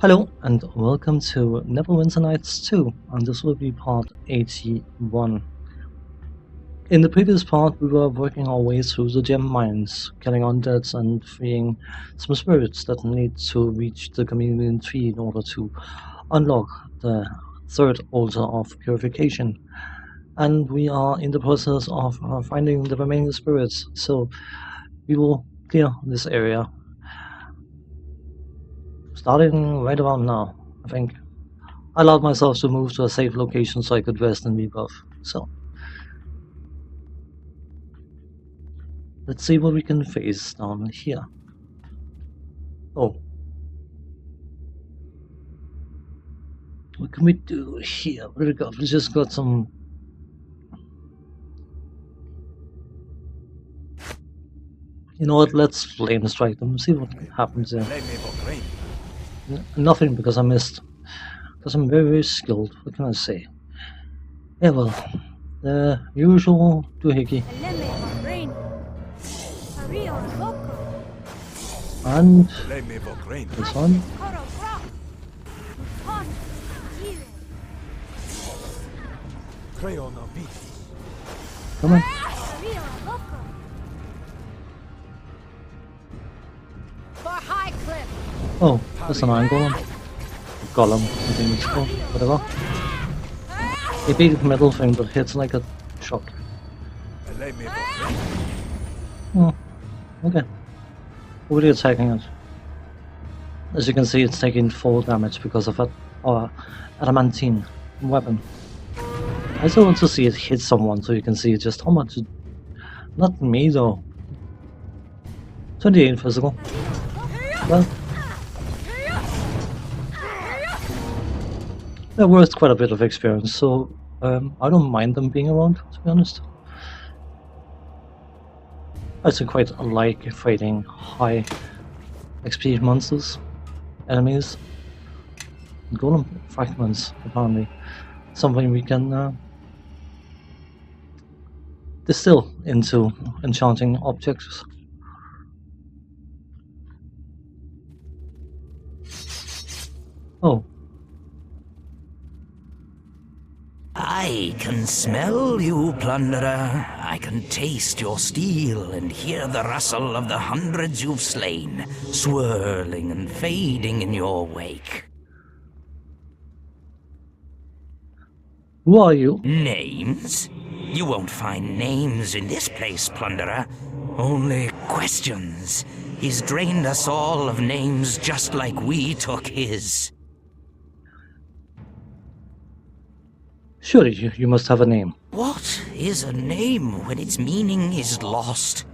Hello and welcome to Neverwinter Nights 2, and this will be part 81. In the previous part, we were working our way through the gem mines, killing undeads and freeing some spirits that need to reach the communion tree in order to unlock the third altar of purification. And we are in the process of finding the remaining spirits, so we will clear this area. Starting right around now, I think. I allowed myself to move to a safe location so I could rest and rebuff. So, let's see what we can face down here. Oh. What can we do here? What do we got? We just got some... You know what, let's flame strike them, see what happens there. Nothing because I missed. Because I'm very, very skilled, what can I say? Yeah, well, the usual doohickey. And this one. Come on. Oh, that's an iron golem, I think it's called, whatever. A big metal thing that hits like a shot. Oh, okay. What are you attacking it? As you can see, it's taking 4 damage because of that adamantine weapon. I still want to see it hit someone so you can see just how much. Not me though. 28 physical. Well, they're worth quite a bit of experience, so I don't mind them being around, to be honest. I actually quite like fighting high XP monsters, enemies. Golem fragments, apparently. Something we can distill into enchanting objects. Oh. I can smell you, plunderer. I can taste your steel and hear the rustle of the hundreds you've slain, swirling and fading in your wake. Who are you? Names? You won't find names in this place, plunderer. Only questions. He's drained us all of names just like we took his. Surely you must have a name. What is a name when its meaning is lost?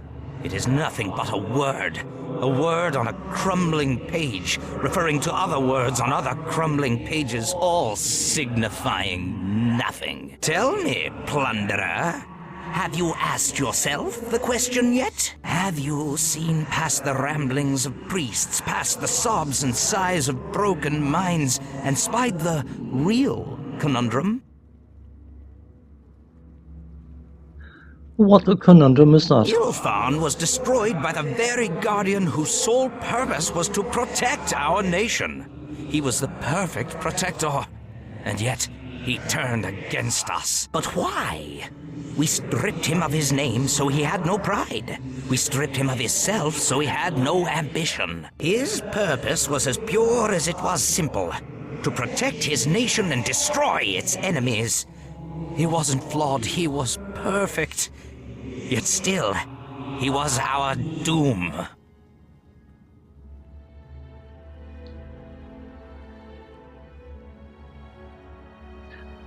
It is nothing but a word on a crumbling page, referring to other words on other crumbling pages, all signifying nothing. Tell me, plunderer, have you asked yourself the question yet? Have you seen past the ramblings of priests, past the sobs and sighs of broken minds, and spied the real conundrum? What a conundrum is that? Ilfan was destroyed by the very guardian whose sole purpose was to protect our nation. He was the perfect protector, and yet he turned against us. But why? We stripped him of his name so he had no pride. We stripped him of his self so he had no ambition. His purpose was as pure as it was simple: to protect his nation and destroy its enemies. He wasn't flawed, he was perfect. Yet still, he was our doom.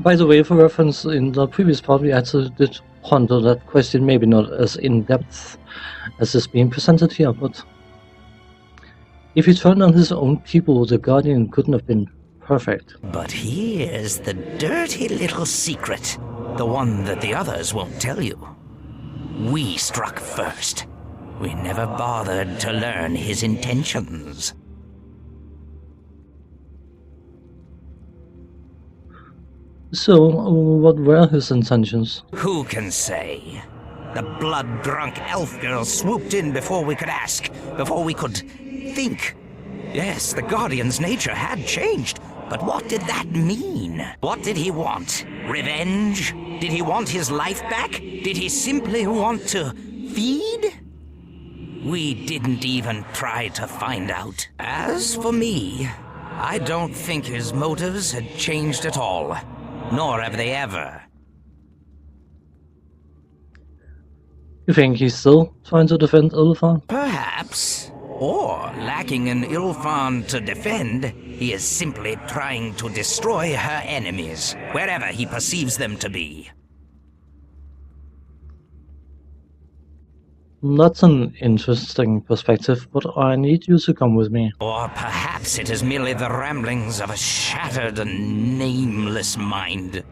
By the way, for reference, in the previous part we actually did ponder that question, maybe not as in-depth as is being presented here, but if he turned on his own people, the Guardian couldn't have been perfect. But here's the dirty little secret, the one that the others won't tell you. We struck first. We never bothered to learn his intentions. So, what were his intentions? Who can say? The blood-drunk elf girl swooped in before we could ask, before we could think. Yes, the Guardian's nature had changed. But what did that mean? What did he want? Revenge? Did he want his life back? Did he simply want to feed? We didn't even try to find out. As for me, I don't think his motives had changed at all. Nor have they ever. You think he's still trying to defend Ulfar? Perhaps. Or, lacking an Ilfan to defend, he is simply trying to destroy her enemies, wherever he perceives them to be. That's an interesting perspective, but I need you to come with me. Or perhaps it is merely the ramblings of a shattered and nameless mind.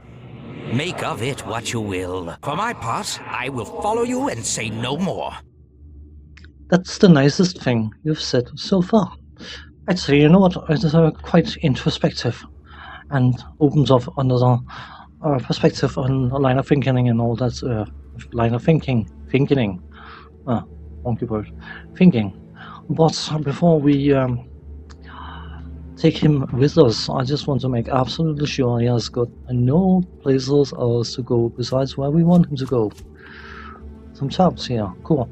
Make of it what you will. For my part, I will follow you and say no more. That's the nicest thing you've said so far. Actually, you know what? It's quite introspective and opens up another perspective on a line of thinking and all that line of thinking. Monkey word. Thinking. But before we take him with us, I just want to make absolutely sure he has got no places else to go besides where we want him to go. Some tabs here. Cool.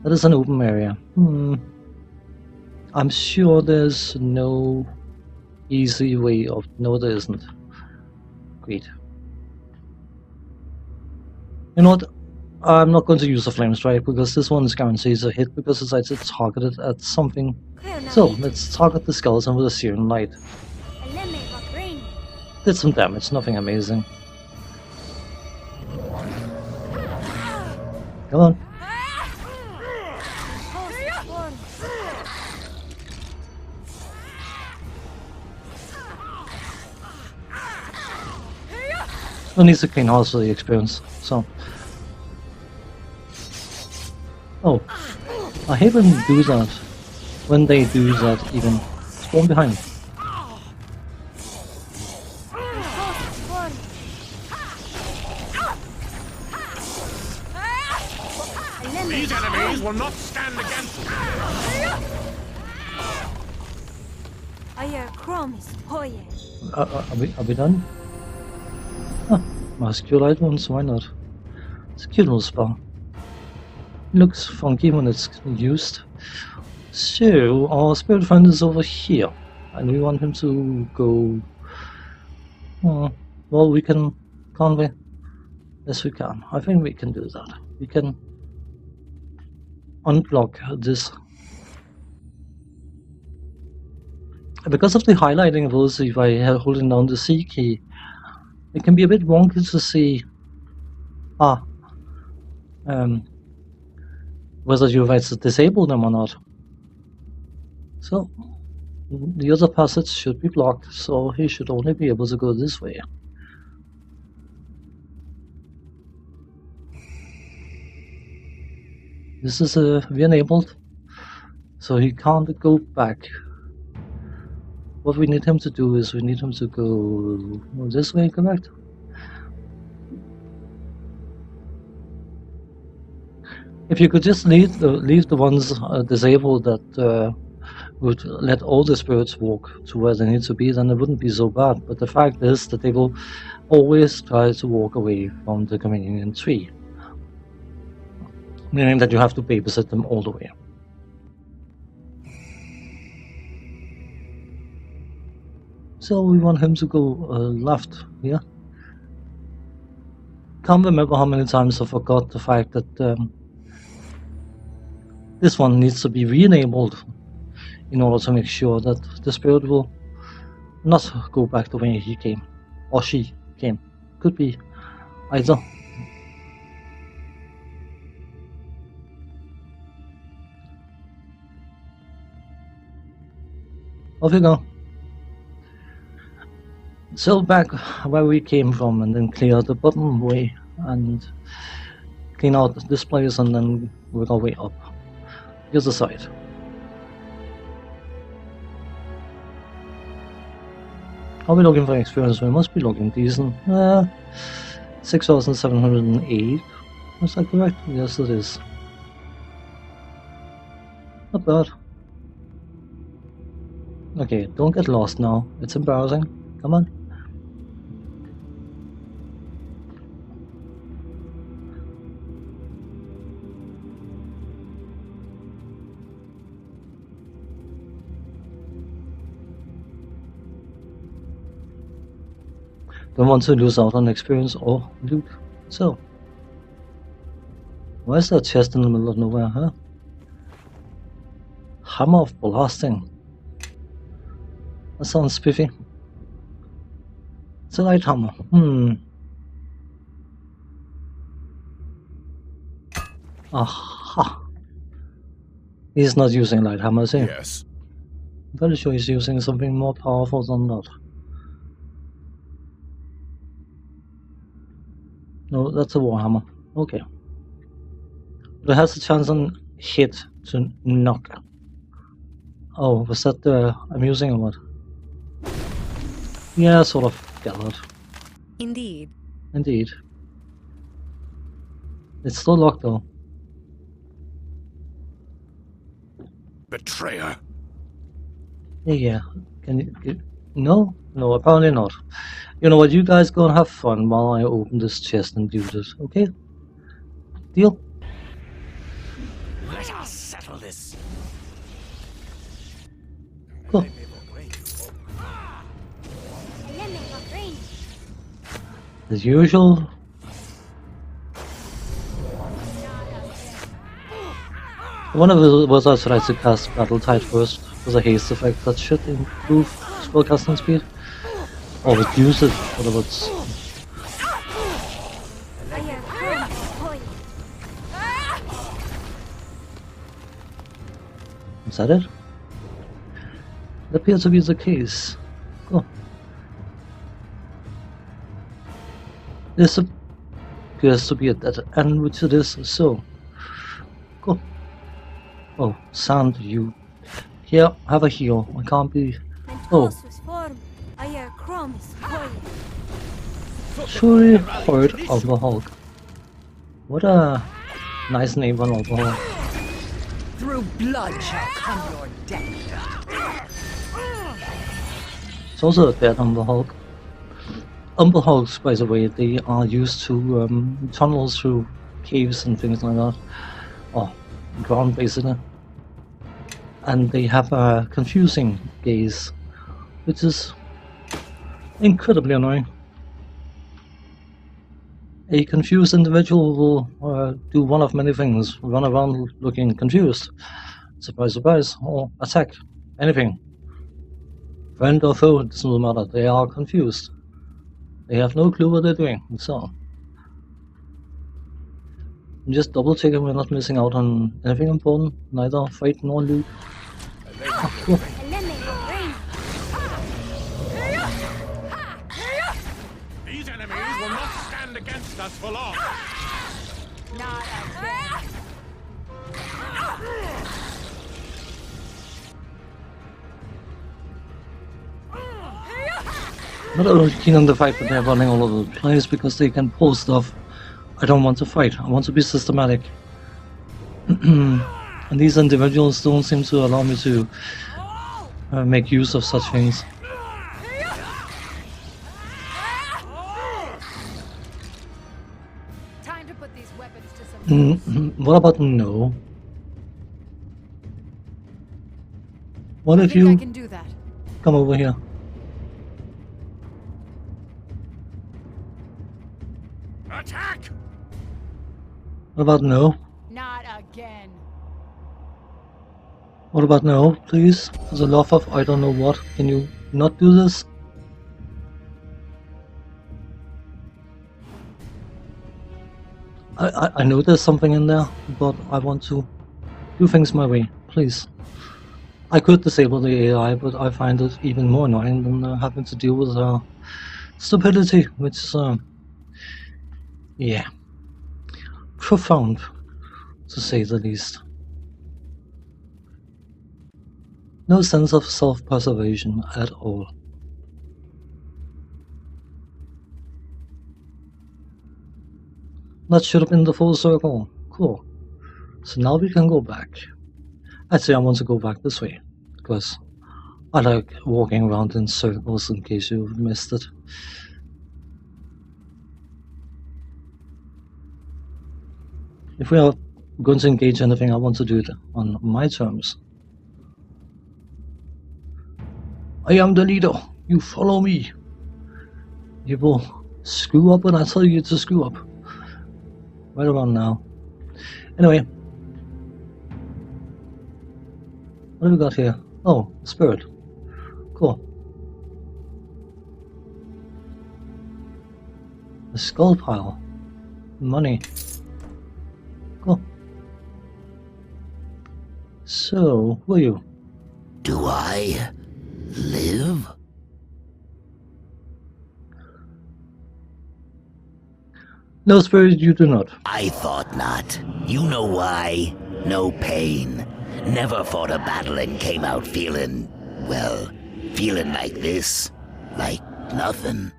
That is an open area. I'm sure there's no easy way of... No, there isn't. Great. You know what? I'm not going to use the flame strike because this one is guaranteed a hit because it's actually targeted at something. So, let's target the skeleton with a searing light. Did some damage, nothing amazing. Come on. One needs to clean house for the experience, so... Oh, I hate when they do that. When they do that, even. Spawn behind. These enemies will not stand against me. Are we done? Ah, masculite ones, why not? It's a cute little spell. Looks funky when it's used. So, our spirit friend is over here, and we want him to go... well, we can... can't we? Yes, we can. I think we can do that. We can unblock this. Because of the highlighting ability by holding down the C key, it can be a bit wonky to see whether you've actually disabled them or not. So, the other passage should be blocked, so he should only be able to go this way. This is re-enabled, so he can't go back. What we need him to do is we need him to go this way, correct? If you could just leave the ones disabled that would let all the spirits walk to where they need to be, then it wouldn't be so bad. But the fact is that they will always try to walk away from the companion tree, meaning that you have to babysit them all the way. So we want him to go left here. Can't remember how many times I forgot the fact that this one needs to be re-enabled in order to make sure that the spirit will not go back the way he came, or she came. Could be either. Off you go. So back where we came from, and then clear the bottom way and clean out this place, and then work our way up the other side. Are we looking for experience? We must be looking decent. 6,708. Is that correct? Yes, it is. Not bad. Okay, don't get lost now. It's embarrassing. Come on. Don't want to lose out on experience or loot. So, where's that chest in the middle of nowhere, huh? Hammer of blasting. That sounds spiffy. It's a light hammer. Aha. He's not using light hammer, is he? Yes. I'm pretty sure he's using something more powerful than that. No, that's a warhammer. Okay. But it has a chance on hit to knock. Oh, was that the I'm using or what? Yeah, sort of gathered. Indeed. Indeed. It's still locked though. Betrayer. Yeah. Can you no? No, apparently not. You know what, you guys go and have fun while I open this chest and do this, okay? Deal? Let us settle this. Cool. As usual. One of it was I tried to cast Battle Tide first. Was a haste effect that should improve spellcasting speed. Or reduce it, whatever it's. Is that it? It appears to be the case. Cool. This appears to be a dead end, which it is, so. Cool. Oh, sand, you. Here, have a heal. I can't be. Oh. Surely heard of the Hulk. What a nice name on the Hulk. Through blood shall come your death. It's also a dead Umber Hulk. Umber Hulks, by the way, they are used to tunnel through caves and things like that. Or ground, basically. And they have a confusing gaze, which is incredibly annoying. A confused individual will do one of many things: run around looking confused, surprise, surprise, or attack. Anything. Friend or foe, it doesn't matter, they are confused. They have no clue what they're doing, so. I'm just double checking we're not missing out on anything important, neither fight nor loot. Ah, cool. These enemies will not stand against us for long. Not only keen on the fight, but they're running all over the place because they can pull stuff. I don't want to fight, I want to be systematic. And these individuals don't seem to allow me to make use of such things. Time to put these weapons to some What about no? What if I you can do that. come over here? Attack! What about no? Not again. What about no, please? For the love of I don't know what, can you not do this? I know there's something in there, but I want to do things my way, please. I could disable the AI, but I find it even more annoying than having to deal with stupidity, which yeah, profound, to say the least. No sense of self-preservation at all. That should have been the full circle. Cool. So now we can go back. Actually, I want to go back this way, because I like walking around in circles in case you missed it. If we are going to engage anything, I want to do it on my terms. I am the leader. You follow me. You will screw up when I tell you to screw up. Right around now. Anyway. What do we got here? Oh, spirit. Cool. A skull pile. Money. Cool. So, who are you? Do I live? No, spirit, you do not. I thought not. You know why? No pain. Never fought a battle and came out feeling like this. Like nothing.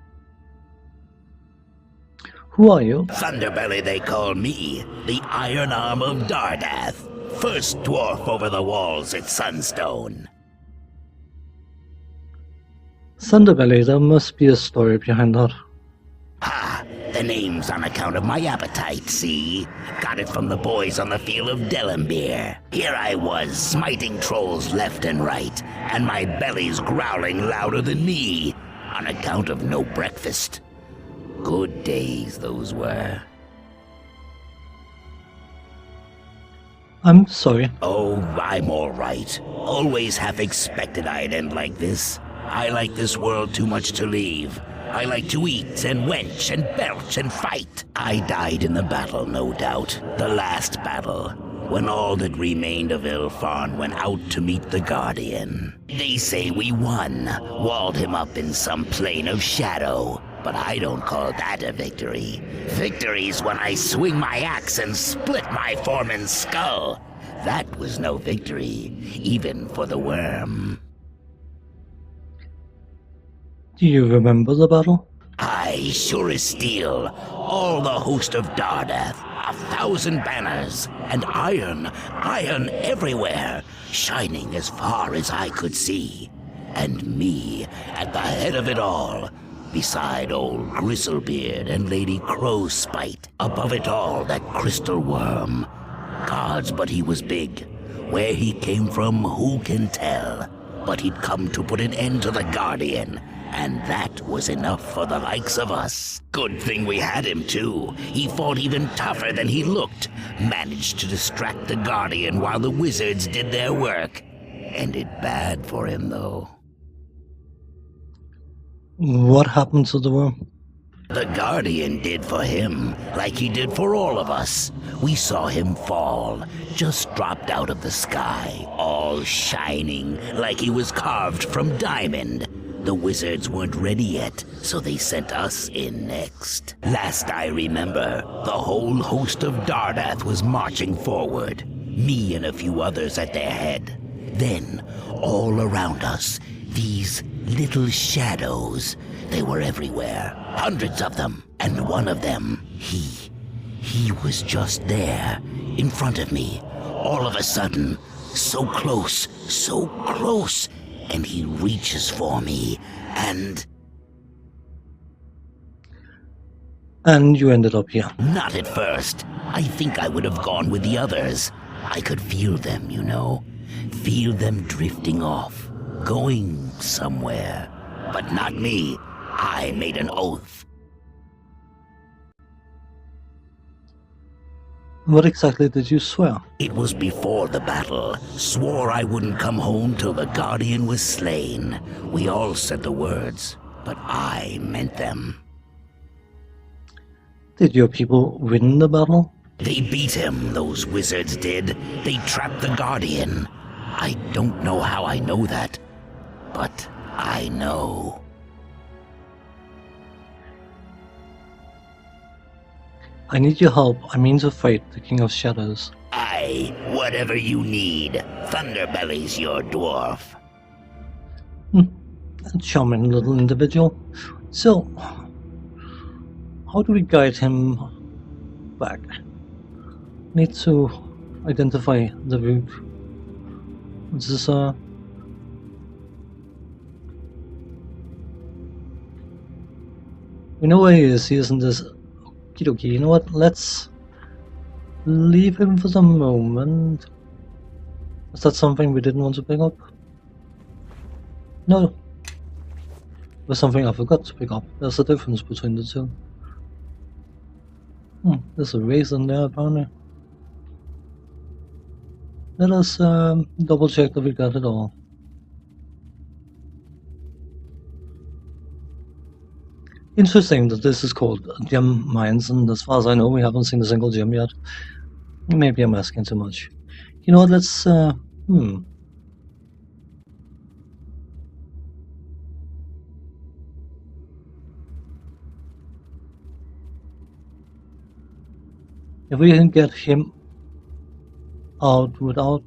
Who are you? Thunderbelly they call me, the Iron Arm of Dardath. First dwarf over the walls at Sunstone. Thunderbelly, there must be a story behind that. Ha! The name's on account of my appetite, see? Got it from the boys on the field of Delambir. Here I was, smiting trolls left and right, and my belly's growling louder than me, on account of no breakfast. Good days those were. I'm sorry. Oh, I'm all right. Always half expected I'd end like this. I like this world too much to leave. I like to eat and wench and belch and fight. I died in the battle, no doubt. The last battle, when all that remained of Ilfarn went out to meet the Guardian. They say we won, walled him up in some plane of shadow. But I don't call that a victory. Victory's when I swing my axe and split my foreman's skull. That was no victory, even for the worm. Do you remember the battle? Aye, sure as steel. All the host of Dardath, 1,000 banners, and iron everywhere, shining as far as I could see. And me, at the head of it all, beside old Grizzlebeard and Lady Crowspite. Above it all, that crystal worm. Gods, but he was big. Where he came from, who can tell? But he'd come to put an end to the Guardian, and that was enough for the likes of us. Good thing we had him, too. He fought even tougher than he looked. Managed to distract the Guardian while the wizards did their work. Ended bad for him, though. What happened to the worm? The Guardian did for him, like he did for all of us. We saw him fall, just dropped out of the sky, all shining, like he was carved from diamond. The wizards weren't ready yet, so they sent us in next. Last I remember, the whole host of Dardath was marching forward, me and a few others at their head. Then, all around us, these little shadows. They were everywhere, hundreds of them, and one of them, he was just there, in front of me, all of a sudden, so close, and he reaches for me, and... And you ended up here. Not at first. I think I would have gone with the others. I could feel them, you know, feel them drifting off. Going somewhere. But not me. I made an oath. What exactly did you swear? It was before the battle. Swore I wouldn't come home till the Guardian was slain. We all said the words, but I meant them. Did your people win the battle? They beat him, those wizards did. They trapped the Guardian. I don't know how I know that, but I know. I need your help. I mean to fight the King of Shadows. Aye, whatever you need. Thunderbelly's your dwarf. A charming little individual. So, how do we guide him back? Need to identify the route. This is We know where he is. He is in this. Okie, you know what? Let's leave him for the moment. Is that something we didn't want to pick up? No. There's something I forgot to pick up. There's a difference between the two. There's a race in there apparently. Let us double check that we got it all. Interesting that this is called gem mines, and as far as I know, we haven't seen a single gem yet. Maybe I'm asking too much. You know what? Let's if we can get him out without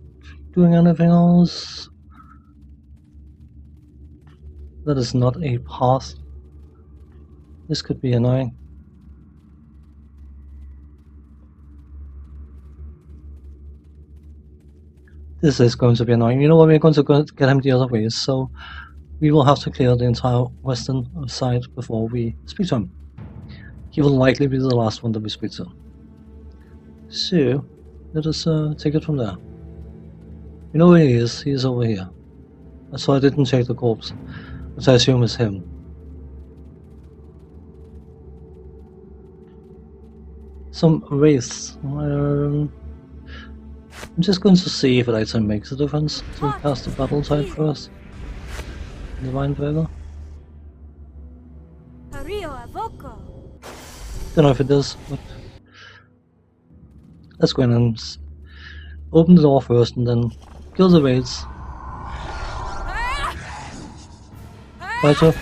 doing anything else, that is not a path. This could be annoying. This is going to be annoying. You know what? We're going to get him the other way, so we will have to clear the entire western side before we speak to him. He will likely be the last one that we speak to. So, let us take it from there. You know where he is? He is over here. So I didn't check the corpse, which I assume is him. Some wraiths. I'm just going to see if it actually makes a difference to cast the battle tide first. Divine Favor. Don't know if it does, but let's go in and open the door first and then kill the wraiths. Fighter.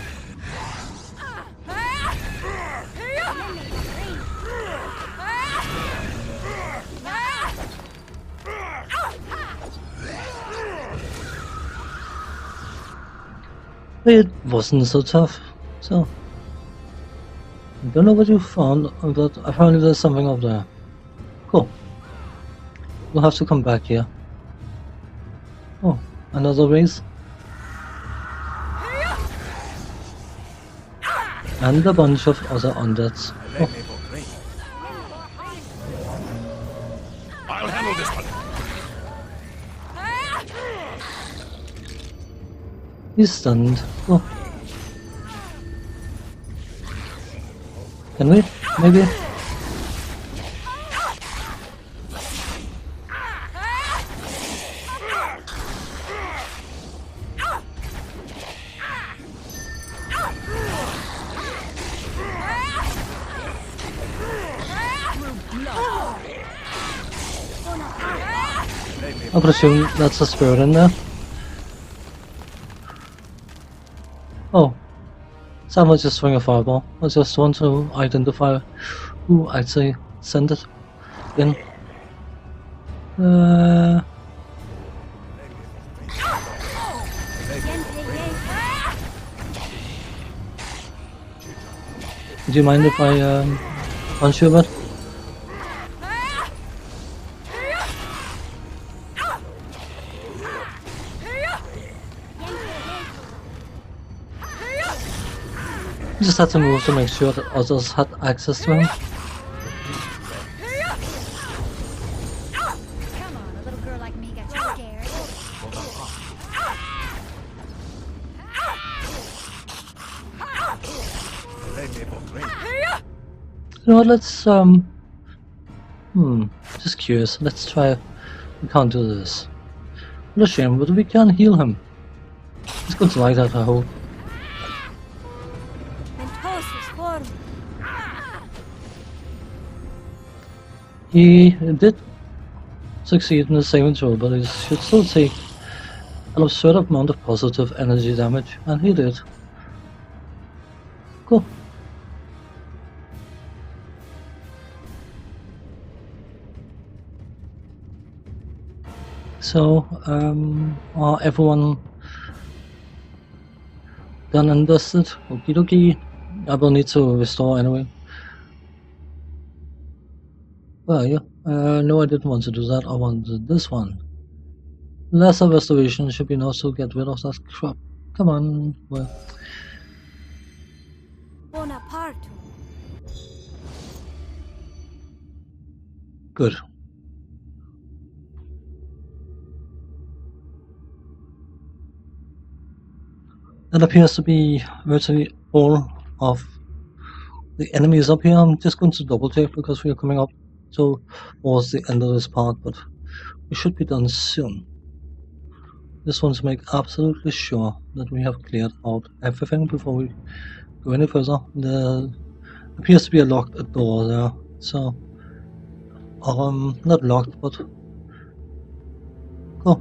It wasn't so tough, so I don't know what you found, but apparently there's something up there. Cool. We'll have to come back here. Oh, another race. And a bunch of other undeads. Oh. I'll handle this one. He's stunned. Oh. Can we? Maybe? I presume that's a spirit in there. Oh, someone just swing a fireball. I just want to identify who actually sent it in. Do you mind if I punch you a bit? Just had to move to make sure that others had access to him. Come on, a little girl like me got you scared. You know what, let's just curious, let's try. We can't do this. What a shame, but we can heal him. He's going to like that, I hope. He did succeed in the saving throw, but he should still take an absurd amount of positive energy damage, and he did. Cool. So, everyone done and dusted? Okie dokie. I will need to restore anyway. Well, yeah. No, I didn't want to do that. I wanted this one. Lesser restoration should be enough to get rid of that crap. Come on. Well. Bonaparte. Good. That appears to be virtually all of the enemies up here. I'm just going to double check because we are coming up towards the end of this part, but we should be done soon. Just want to make absolutely sure that we have cleared out everything before we go any further. There appears to be a locked door there, so not locked, but cool.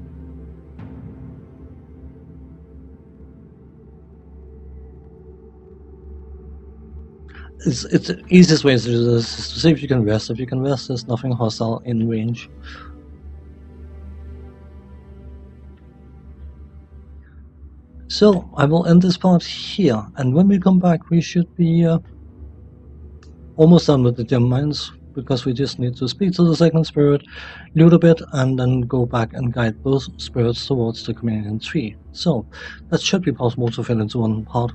It's the easiest way to do this is to see if you can rest. If you can rest, there's nothing hostile in range. So I will end this part here, and when we come back we should be almost done with the gem mines, because we just need to speak to the second spirit, loot a bit, and then go back and guide both spirits towards the communion tree. So that should be possible to fill into one part.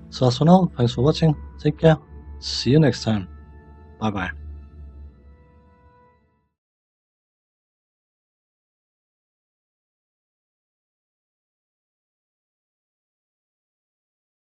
So as for now, thanks for watching, take care, see you next time, bye bye.